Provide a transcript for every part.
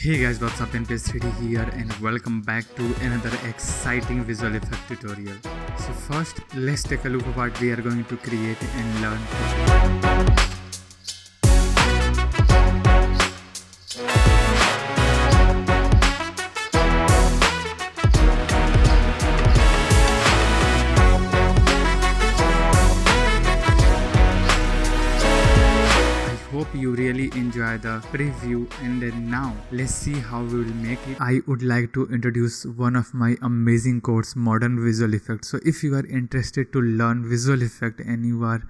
Hey guys, what's up? NPS3D here and welcome back to another exciting visual effect tutorial. So first, let's take a look at what we are going to create and learn today. Hope you really enjoy the preview, and then now let's see how we will make it. I would like to introduce one of my amazing course, Modern Visual Effects. So if you are interested to learn visual effect and you are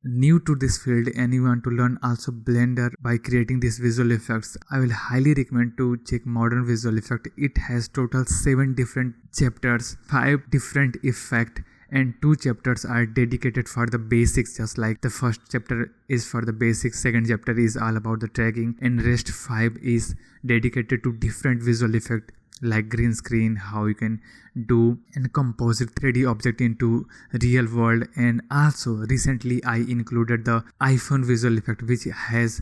new to this field and you want to learn also Blender by creating these visual effects, I will highly recommend to check Modern Visual Effect. It has total 7 different chapters, 5 different effects, and 2 chapters are dedicated for the basics, just like the first chapter is for the basics, second chapter is all about the tracking, and rest 5 is dedicated to different visual effect like green screen, how you can do and composite 3D object into real world. And also recently I included the iPhone visual effect, which has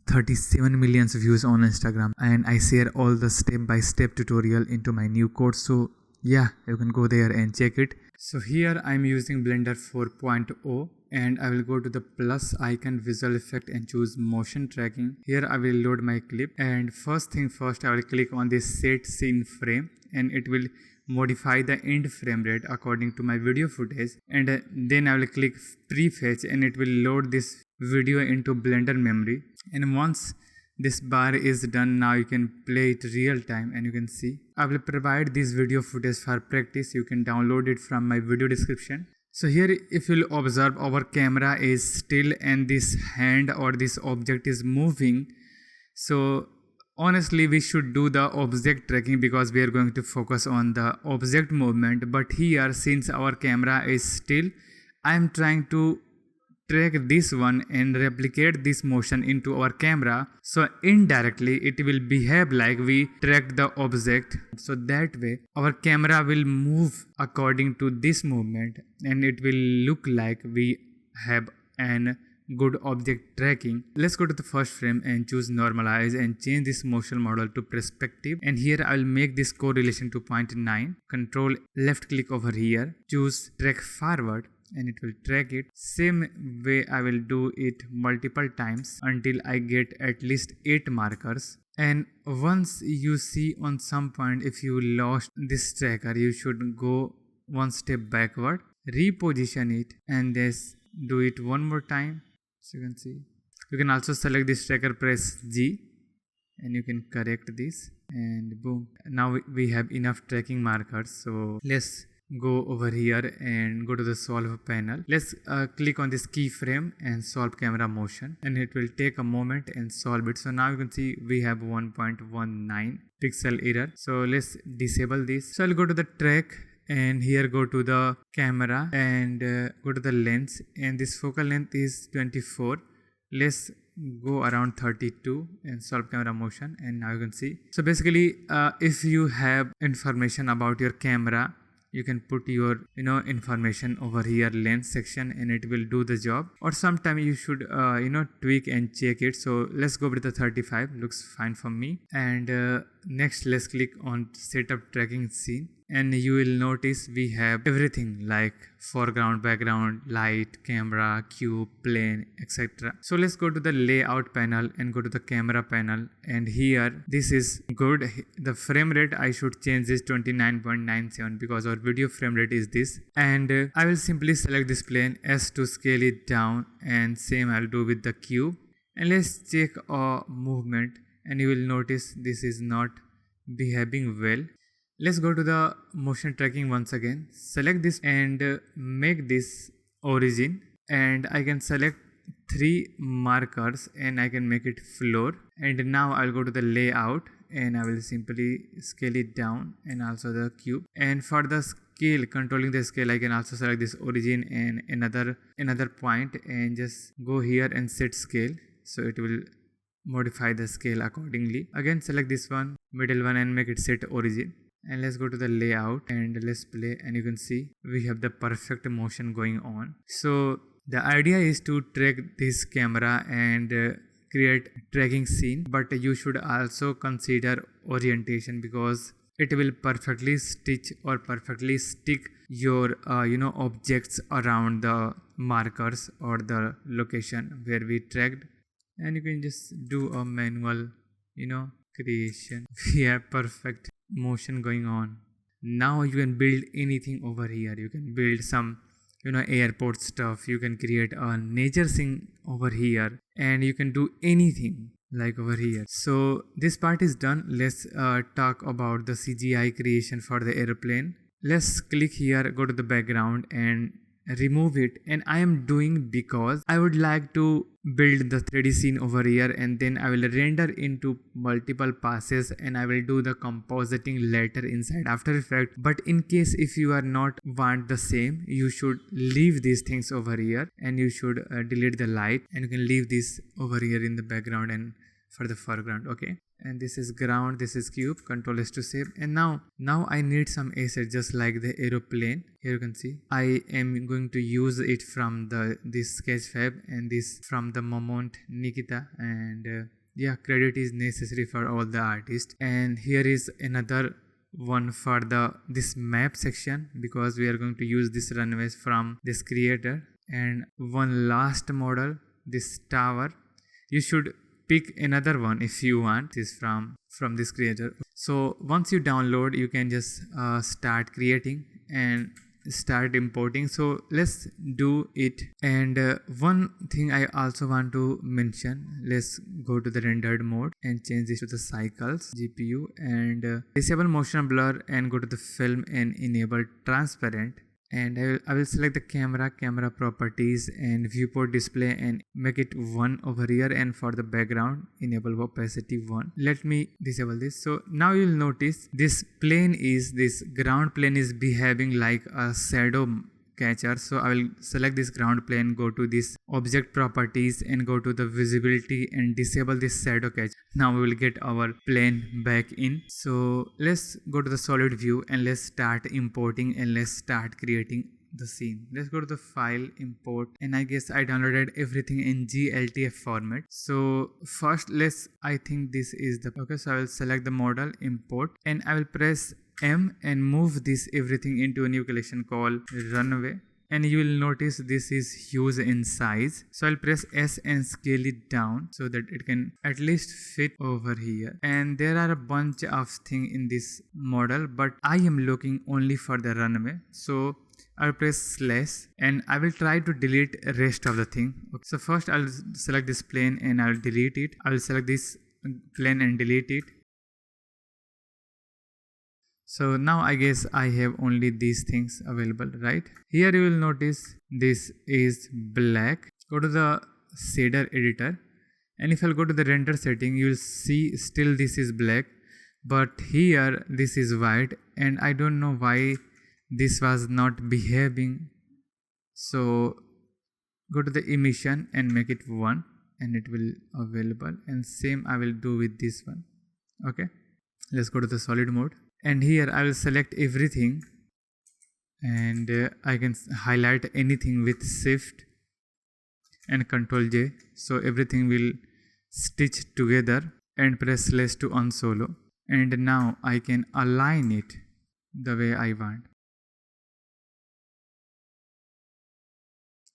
37 million views on Instagram, and I share all the step-by-step tutorial into my new course. So yeah, you can go there and check it. So here I'm using Blender 4.0 and I will go to the plus icon visual effect and choose motion tracking. Here I will load my clip, and first thing first I will click on this set scene frame and it will modify the end frame rate according to my video footage, and then I will click prefetch and it will load this video into Blender memory. And once this bar is done, now you can play it real time and you can see. I will provide this video footage for practice. You can download it from my video description. So here if you'll observe, our camera is still and this hand or this object is moving. So honestly we should do the object tracking because we are going to focus on the object movement. But here since our camera is still, I am trying to track this one and replicate this motion into our camera, so indirectly it will behave like we tracked the object. So that way our camera will move according to this movement and it will look like we have an good object tracking. Let's go to the first frame and choose normalize and change this motion model to perspective, and here I will make this correlation to 0.9. Control left click over here, choose track forward and it will track it. Same way I will do it multiple times until I get at least 8 markers. And once you see on some point if you lost this tracker, you should go one step backward, reposition it, and just do it one more time. So you can see, you can also select this tracker, press G and you can correct this, and boom, now we have enough tracking markers. So let's go over here and go to the solve panel. Let's click on this keyframe and solve camera motion, and it will take a moment and solve it. So now you can see we have 1.19 pixel error. So let's disable this. So I'll go to the track and here go to the camera and go to the lens, and this focal length is 24. Let's go around 32 and solve camera motion, and now you can see. So basically if you have information about your camera, you can put your information over here lens section and it will do the job, or sometime you should tweak and check it. So let's go with the 35, looks fine for me. And next let's click on setup tracking scene, and you will notice we have everything like foreground, background, light, camera, cube, plane, etc. So let's go to the layout panel and go to the camera panel, and here this is good. The frame rate I should change this 29.97 because our video frame rate is this, and I will simply select this plane S to scale it down, and same I'll do with the cube. And let's check our movement, and you will notice this is not behaving well. Let's go to the motion tracking once again, select this and make this origin, and I can select 3 markers and I can make it floor. And now I'll go to the layout and I will simply scale it down, and also the cube. And for the scale, controlling the scale, I can also select this origin and another point and just go here and set scale, so it will modify the scale accordingly. Again select this one, middle one, and make it set origin. And let's go to the layout and let's play, and you can see we have the perfect motion going on. So the idea is to track this camera and create tracking scene, but you should also consider orientation because it will perfectly stitch or perfectly stick your objects around the markers or the location where we tracked. And you can just do a manual creation. We have perfect motion going on. Now you can build anything over here. You can build some airport stuff. You can create a nature scene over here, and you can do anything like over here. So this part is done. Let's talk about the CGI creation for the airplane. Let's click here, go to the background and remove it. And I am doing because I would like to build the 3D scene over here, and then I will render into multiple passes and I will do the compositing later inside After Effects. But in case if you are not want the same, you should leave these things over here, and you should delete the light, and you can leave this over here in the background and for the foreground. Okay, and this is ground, this is cube, Control S to save. And now I need some assets just like the aeroplane. Here you can see I am going to use it from this sketchfab and this from the Momont Nikita, and yeah, credit is necessary for all the artists. And here is another one for this map section because we are going to use this runways from this creator. And one last model, this tower. You should pick another one if you want. This from this creator. So once you download, you can just start creating and start importing. So let's do it. And one thing I also want to mention, let's go to the rendered mode and change this to the cycles GPU, and disable motion blur and go to the film and enable transparent. And I will select the camera properties and viewport display and make it 1 over here, and for the background enable opacity 1. Let me disable this. So now you'll notice this ground plane is behaving like a shadow catcher. So I will select this ground plane, go to this object properties and go to the visibility and disable this shadow catch. Now we will get our plane back in. So let's go to the solid view and let's start importing and let's start creating the scene. Let's go to the file, import, and I guess I downloaded everything in GLTF format. So first I think this is okay, so I will select the model, import, and I will press M and move this everything into a new collection called runway. And you will notice this is huge in size, so I'll press S and scale it down so that it can at least fit over here. And there are a bunch of things in this model, but I am looking only for the runway, so I'll press slash and I will try to delete rest of the thing. Okay. So first I'll select this plane and I'll delete it. I'll select this plane and delete it. So now I guess I have only these things available, right? Here you will notice this is black. Go to the shader editor, and if I'll go to the render setting, you will see still this is black, but here this is white, and I don't know why this was not behaving. So go to the emission and make it 1 and it will available, and same I will do with this one. Okay, let's go to the solid mode. And here I will select everything, and I can highlight anything with shift and Ctrl J, so everything will stitch together, and press slash to unsolo. And now I can align it the way I want.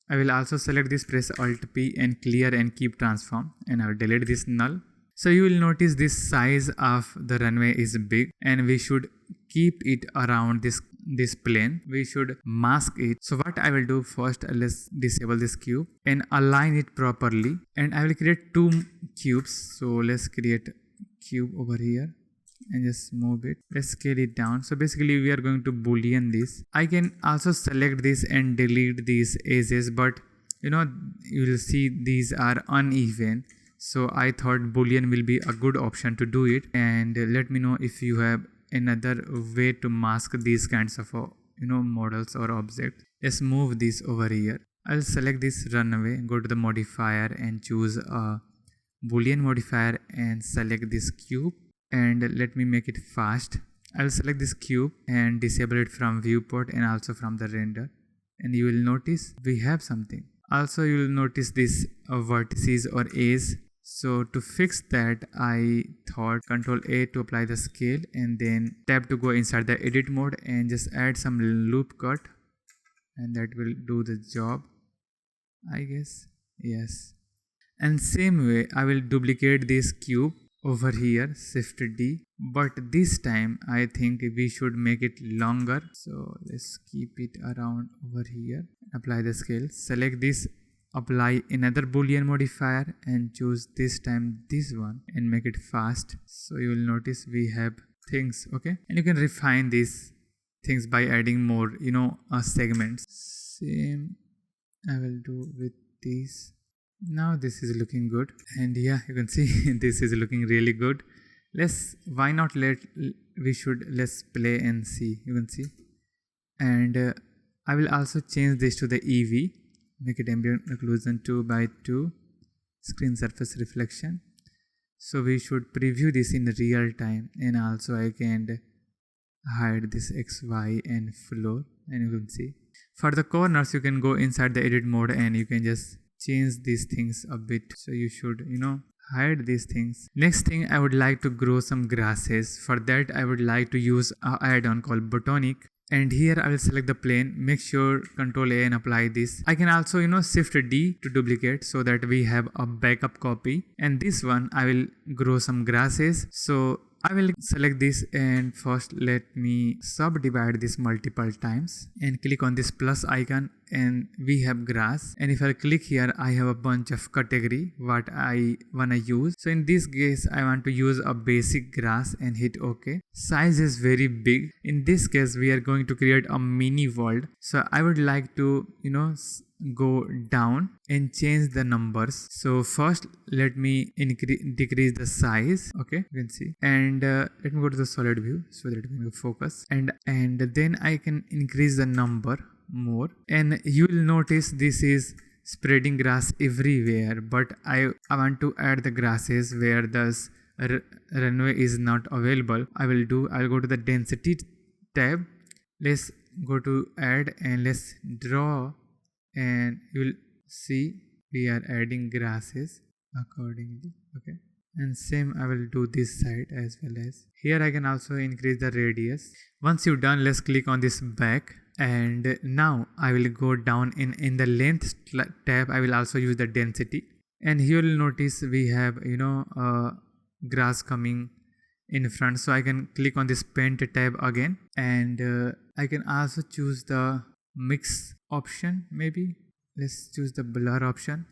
I will also select this, press Alt P and clear and keep transform, and I will delete this null. So you will notice this size of the runway is big, and we should keep it around this plane. We should mask it. So what I will do first, let's disable this cube and align it properly, and I will create 2 cubes. So let's create cube over here and just move it. Let's scale it down. So basically we are going to Boolean this. I can also select this and delete these edges, but you will see these are uneven. So I thought Boolean will be a good option to do it. And let me know if you have another way to mask these kinds of models or objects. Let's move this over here. I'll select this runway, go to the modifier and choose a Boolean modifier and select this cube, and let me make it fast. I'll select this cube and disable it from viewport and also from the render, and you will notice we have something. Also you will notice this vertices or edge. So to fix that, I thought Control A to apply the scale and then tab to go inside the edit mode and just add some loop cut, and that will do the job, I guess. Yes. And same way I will duplicate this cube over here, shift D, but this time I think we should make it longer. So let's keep it around over here, apply the scale, select this, apply another boolean modifier and choose this time this one and make it fast. So you will notice we have things, okay, and you can refine these things by adding more segments. Same I will do with these. Now this is looking good, and yeah, you can see this is looking really good. Let's play and see. You can see, and I will also change this to the EV, make it ambient occlusion 2x2, screen surface reflection. So we should preview this in real time, and also I can hide this XY and floor, and you can see for the corners you can go inside the edit mode and you can just change these things a bit. So you should hide these things. Next thing, I would like to grow some grasses. For that I would like to use an add-on called Botanic, and here I will select the plane, make sure Ctrl A and apply this. I can also shift D to duplicate so that we have a backup copy, and this one I will grow some grasses. So I will select this, and first let me subdivide this multiple times and click on this plus icon, and we have grass. And if I click here, I have a bunch of category what I wanna use. So in this case I want to use a basic grass and hit OK. Size is very big. In this case we are going to create a mini world. So I would like to go down and change the numbers. So first let me decrease the size, okay, you can see, and let me go to the solid view so that it can focus, and then I can increase the number more, and you will notice this is spreading grass everywhere, but I want to add the grasses where the runway is not available. I'll go to the density tab, let's go to add and let's draw, and you will see we are adding grasses accordingly, okay. And same I will do this side as well. As here I can also increase the radius. Once you're done, let's click on this back, and now I will go down in the length tab. I will also use the density, and here you'll notice we have grass coming in front. So I can click on this paint tab again, and I can also choose the mix option. Maybe let's choose the blur option,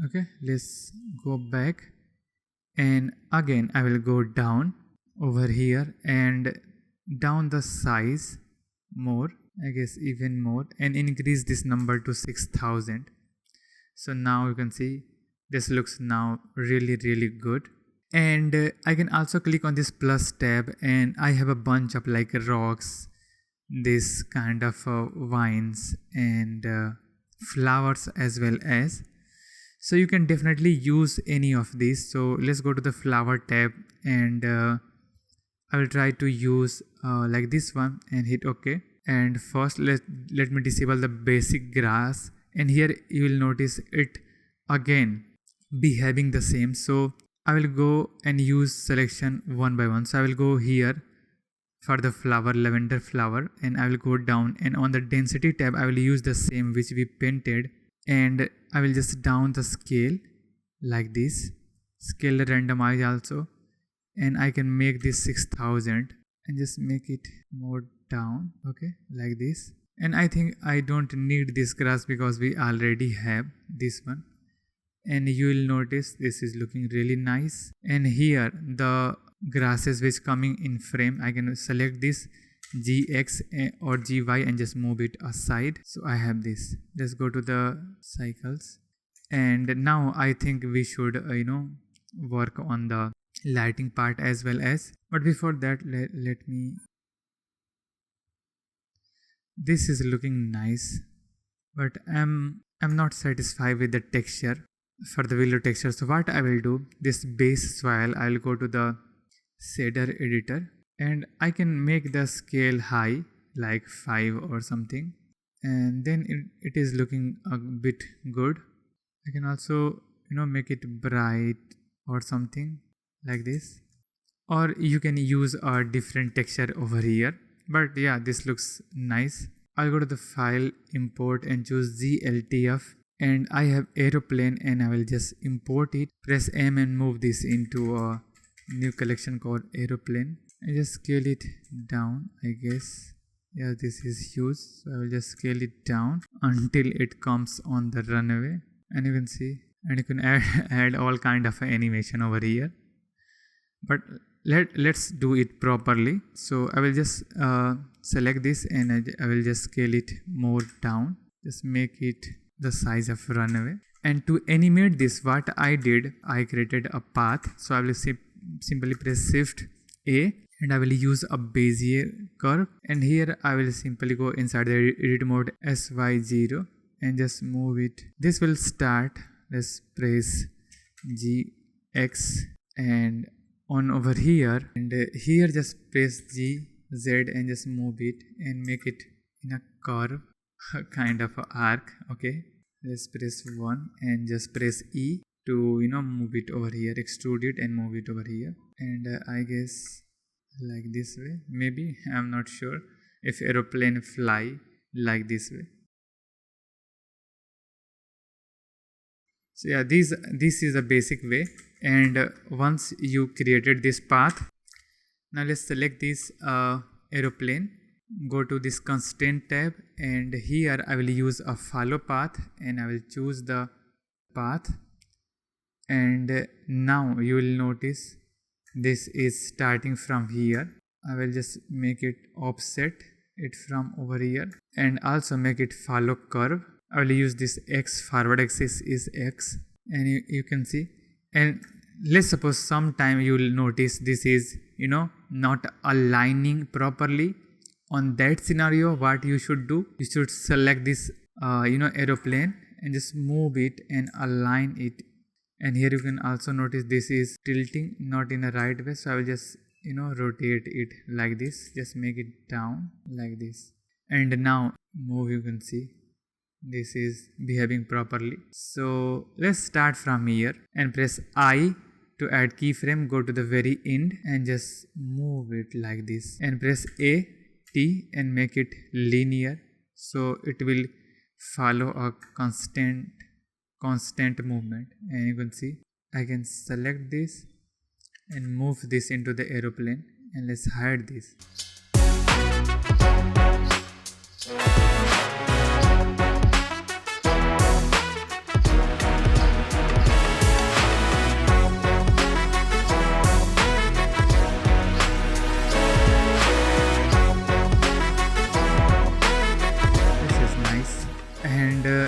okay. Let's go back, and again I will go down over here and down the size more, I guess even more, and increase this number to 6000. So now you can see this looks now really good. And I can also click on this plus tab, and I have a bunch of like rocks, this kind of vines and flowers as well as. So you can definitely use any of these. So let's go to the flower tab, and I will try to use like this one and hit OK. And first let me disable the basic grass, and here you will notice it again behaving the same. So I will go and use selection one by one. So I will go here for the flower, lavender flower, and I will go down, and on the density tab I will use the same which we painted, and I will just down the scale like this, scale randomize also, and I can make this 6000 and just make it more down, okay, like this. And I think I don't need this grass because we already have this one, and you will notice this is looking really nice. And here the grasses which coming in frame, I can select this GX or GY and just move it aside. So I have this. Let's go to the cycles, and now I think we should work on the lighting part as well as. But before that, let me, this is looking nice, but I'm not satisfied with the texture for the willow texture. So what I will do, this base swirl, I will go to the shader editor, and I can make the scale high like 5 or something, and then it is looking a bit good. I can also make it bright or something like this, or you can use a different texture over here. But yeah, this looks nice. I'll go to the file, import, and choose GLTF, and I have aeroplane, and I will just import it. Press M and move this into a new collection called aeroplane. I just scale it down, I guess. Yeah, this is huge, so I will just scale it down until it comes on the runway, and you can see, and you can add all kind of animation over here. But let's do it properly. So I will just select this, and I will just scale it more down, just make it the size of runway. And to animate this, what I did, I created a path. So I will simply press Shift A, and I will use a Bezier curve, and here I will simply go inside the edit mode SY0 and just move it. This will start. Let's press GX and on over here, and here just press GZ and just move it and make it in a curve, kind of a arc. Okay, let's press 1 and just press E to move it over here, extrude it and move it over here, and I guess like this way. Maybe I'm not sure if aeroplane fly like this way. So yeah, this is a basic way. And once you created this path, now let's select this aeroplane, go to this constraint tab, and here I will use a follow path, and I will choose the path. And now you will notice this is starting from here. I will just make it offset it from over here, and also make it follow curve. I will use this X, forward axis is X, and you can see. And let's suppose sometime you will notice this is not aligning properly. On that scenario, what you should do, you should select this aeroplane and just move it and align it. And here you can also notice this is tilting not in the right way, so I will just rotate it like this, just make it down like this, and now move. You can see this is behaving properly. So let's start from here and press I to add keyframe. Go to the very end and just move it like this, and press A T and make it linear, so it will follow a constant movement. And you can see I can select this and move this into the aeroplane, and let's hide this.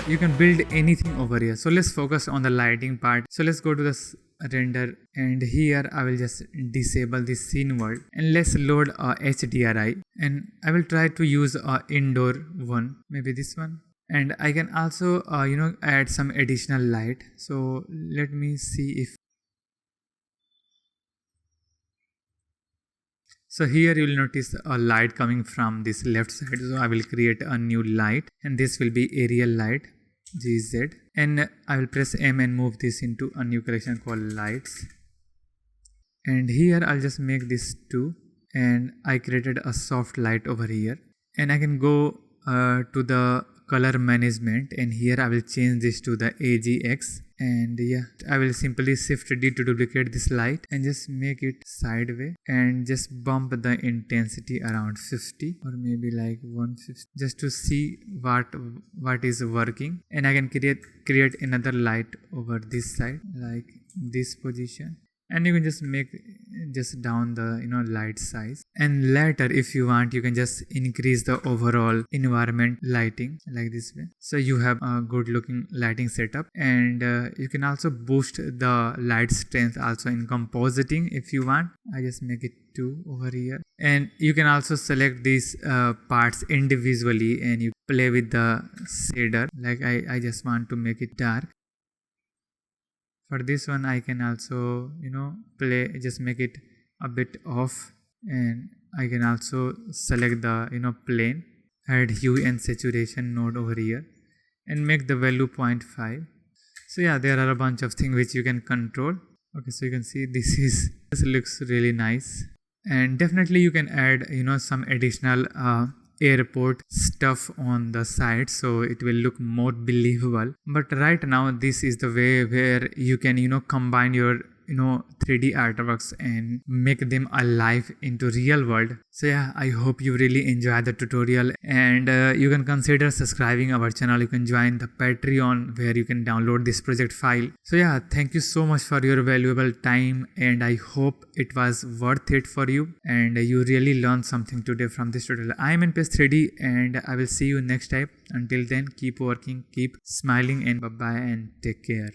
You can build anything over here. So let's focus on the lighting part. So let's go to the render, and here I will just disable this scene world, and let's load a HDRI, and I will try to use a indoor one, maybe this one. And I can also add some additional light. So let me see if so here you will notice a light coming from this left side. So I will create a new light, and this will be aerial light GZ, and I will press M and move this into a new collection called lights. And here I'll just make this 2, and I created a soft light over here, and I can go to the color management, and here I will change this to the AGX, and yeah, I will simply shift D to duplicate this light and just make it sideways, and just bump the intensity around 50 or maybe like 150, just to see what is working. And I can create another light over this side, like this position, and you can just make just down the light size. And later, if you want, you can just increase the overall environment lighting like this way, so you have a good looking lighting setup. And you can also boost the light strength also in compositing if you want. I just make it 2 over here, and you can also select these parts individually, and you play with the shader. Like I just want to make it dark. For this one, I can also just make it a bit off, and I can also select the plane, add hue and saturation node over here, and make the value 0.5. So yeah, there are a bunch of things which you can control. Okay, so you can see this looks really nice, and definitely you can add some additional airport stuff on the side so it will look more believable. But right now this is the way where you can combine your 3D artworks and make them alive into real world. So yeah, I hope you really enjoy the tutorial, and you can consider subscribing our channel. You can join the Patreon where you can download this project file. So yeah, thank you so much for your valuable time, and I hope it was worth it for you and you really learned something today from this tutorial. I am in Page 3D and I will see you next time. Until then, keep working, keep smiling, and bye bye and take care.